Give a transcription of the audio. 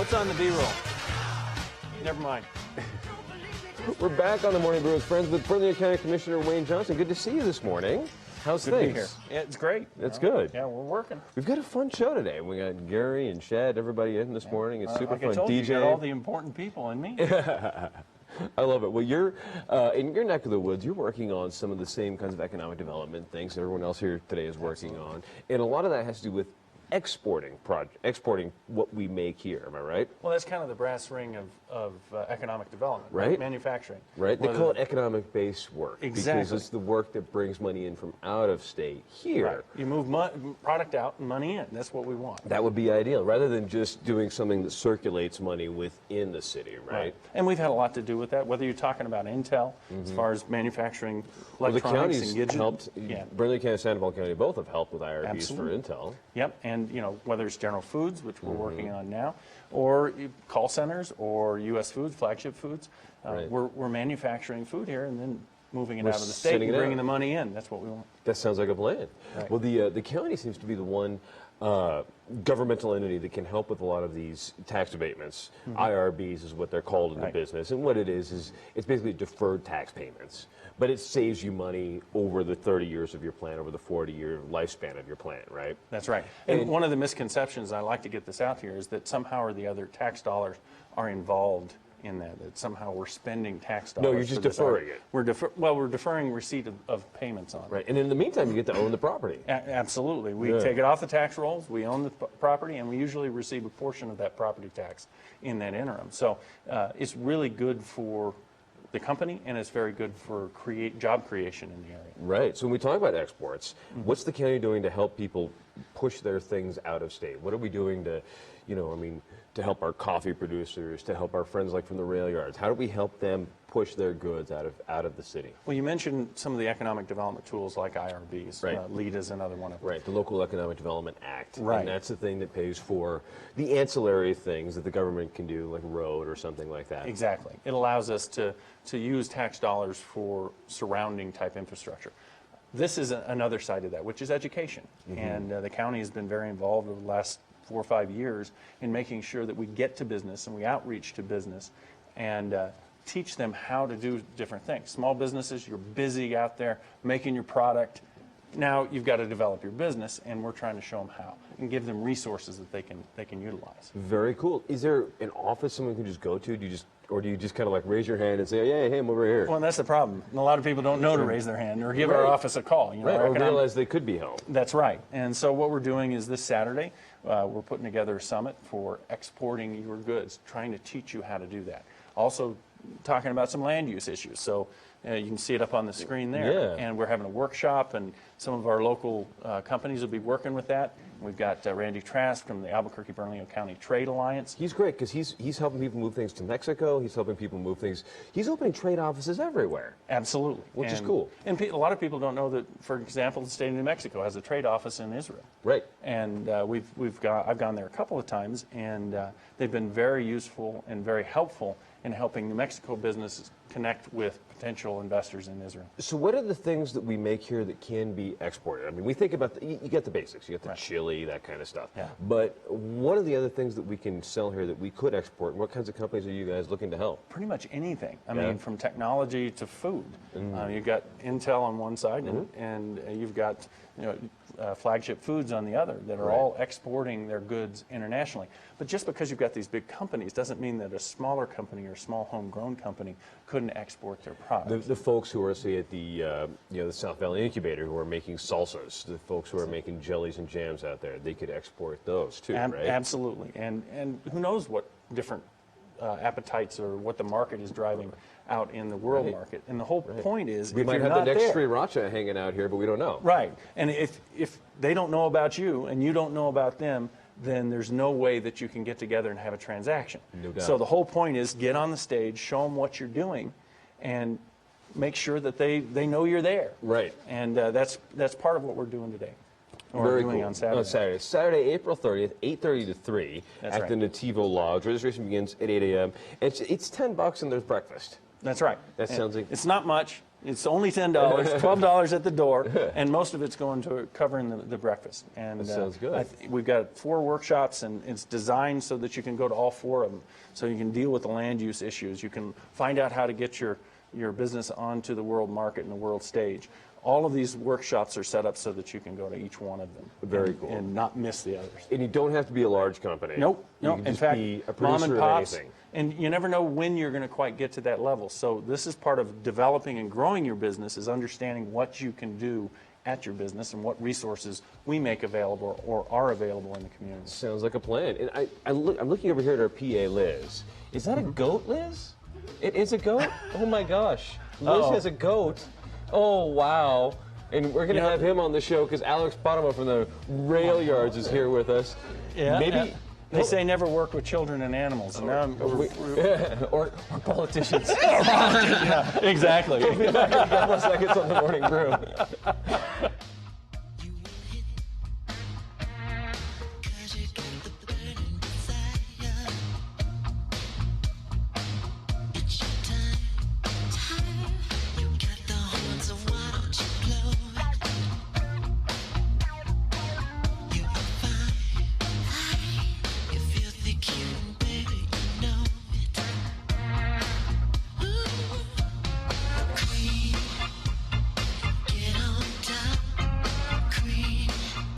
What's on the B-roll? Never mind. We're back on the Morning Brew with friends with Burlington County Commissioner Wayne Johnson. Good to see you this morning. How's Good to things? be here. Yeah, it's great. That's good. Yeah, we're working. We've got a fun show today. We got Gary and Shad, everybody in this morning. It's super like fun. I told you, DJ. you got all the important people in me. I love it. Well, you're in your neck of the woods. You're working on some of the same kinds of economic development things that everyone else here today is working on, and a lot of that has to do with exporting what we make here. Am I right? Well, that's kind of the brass ring of economic development, right? Manufacturing. Right. They call it economic-based work exactly because it's the work that brings money in from out of state here. Right. You move product out and money in. That's what we want. That would be ideal, rather than just doing something that circulates money within the city, right? And we've had a lot to do with that. Whether you're talking about Intel, as far as manufacturing electronics and gadgets, helped. Yeah. Burlington County and Sandoval County both have helped with IRBs Absolutely. for Intel. Yep, and whether it's General Foods, which we're working on now, or call centers, or U.S. Foods, flagship foods, Right. we're manufacturing food here and then moving it out of the state and bringing the money in. That's what we want. That sounds like a plan. Right. Well, the county seems to be the one governmental entity that can help with a lot of these tax abatements. IRBs is what they're called in the business, and what it is it's basically deferred tax payments. But it saves you money over the 30 years of your plan, over the 40-year lifespan of your plan, right? That's right. And one of the misconceptions, I like to get this out here, is that somehow or the other tax dollars are involved in that somehow we're spending tax dollars. No, you're just deferring it. We're deferring receipt of payments on it. Right, and in the meantime, you get to own the property. Absolutely. We take it off the tax rolls, we own the property, and we usually receive a portion of that property tax in that interim. So it's really good for the company, and it's very good for job creation in the area. Right. So when we talk about exports, what's the county doing to help people push their things out of state? What are we doing to, to help our coffee producers, to help our friends like from the rail yards? How do we help them push their goods out of the city? Well, you mentioned some of the economic development tools like IRBs. Right. LEAD is another one of them. Right, the Local Economic Development Act. Right. And that's the thing that pays for the ancillary things that the government can do, like road or something like that. Exactly. It allows us to use tax dollars for surrounding type infrastructure. This is another side of that, which is education. And the county has been very involved over the last 4 or 5 years in making sure that we get to business and we outreach to business and teach them how to do different things. Small businesses, you're busy out there making your product. Now you've got to develop your business, and we're trying to show them how and give them resources that they can utilize. Very cool. Is there an office someone can just go to? Or do you just kind of like raise your hand and say, hey, I'm over here? Well, and that's the problem. A lot of people don't know to raise their hand or give our office a call. Or realize they could be helped. That's right. And so what we're doing is this Saturday, we're putting together a summit for exporting your goods, trying to teach you how to do that. Also talking about some land use issues. So you can see it up on the screen there. Yeah. And we're having a workshop, and some of our local companies will be working with that. We've got Randy Trask from the Albuquerque-Bernalillo County Trade Alliance. He's great because he's helping people move things to Mexico. He's helping people move things. He's opening trade offices everywhere. Absolutely. Which is cool. And a lot of people don't know that, for example, the state of New Mexico has a trade office in Israel. Right. And I've gone there a couple of times, and they've been very useful and very helpful in helping New Mexico businesses connect with potential investors in Israel. So what are the things that we make here that can be exported? I mean, we think about, you get the basics, you get the chili, that kind of stuff. Yeah. But what are the other things that we can sell here that we could export? And what kinds of companies are you guys looking to help? Pretty much anything. I mean, from technology to food. You've got Intel on one side, and you've got flagship foods on the other that are all exporting their goods internationally. But just because you've got these big companies doesn't mean that a smaller company or a small homegrown company couldn't export their products. The folks who are, say, at the the South Valley Incubator, who are making salsas, the folks who are making jellies and jams out there, they could export those too, right? Absolutely. And who knows what different appetites or what the market is driving out in the world market. And the whole point is, we might have the next sriracha hanging out here, but we don't know. Right. And if they don't know about you and you don't know about them, then there's no way that you can get together and have a transaction. No doubt. So the whole point is get on the stage, show them what you're doing, and make sure that they know you're there. Right. And that's part of what we're doing today. Very doing cool. on Saturday. Saturday, April 30th, 8:30 to 3 That's at right. the Nativo Lodge. Registration begins at 8 a.m. It's $10 and there's breakfast. That's right. That sounds like it's not much, It's only $10, $12 at the door, and most of it's going to covering the breakfast. And That sounds good. we've got 4 workshops, and it's designed so that you can go to all 4 of them. So you can deal with the land use issues. You can find out how to get your business onto the world market and the world stage. All of these workshops are set up so that you can go to each one of them. Very cool. And not miss the others. And you don't have to be a large company. Nope. You No. can In just fact, be a mom producer and of pops, anything. and you never know when you're going to quite get to that level. So this is part of developing and growing your business, is understanding what you can do at your business and what resources we make available or are available in the community. Sounds like a plan. And I'm looking over here at our PA, Liz. Is that a goat, Liz? It is a goat? Oh my gosh. Liz has a goat. Oh, wow. And we're going to have him on the show because Alex Potomo from the Rail Yards is here with us. Yeah. Maybe. They say never work with children and animals, and now Or politicians. exactly. A couple of seconds on the morning brew.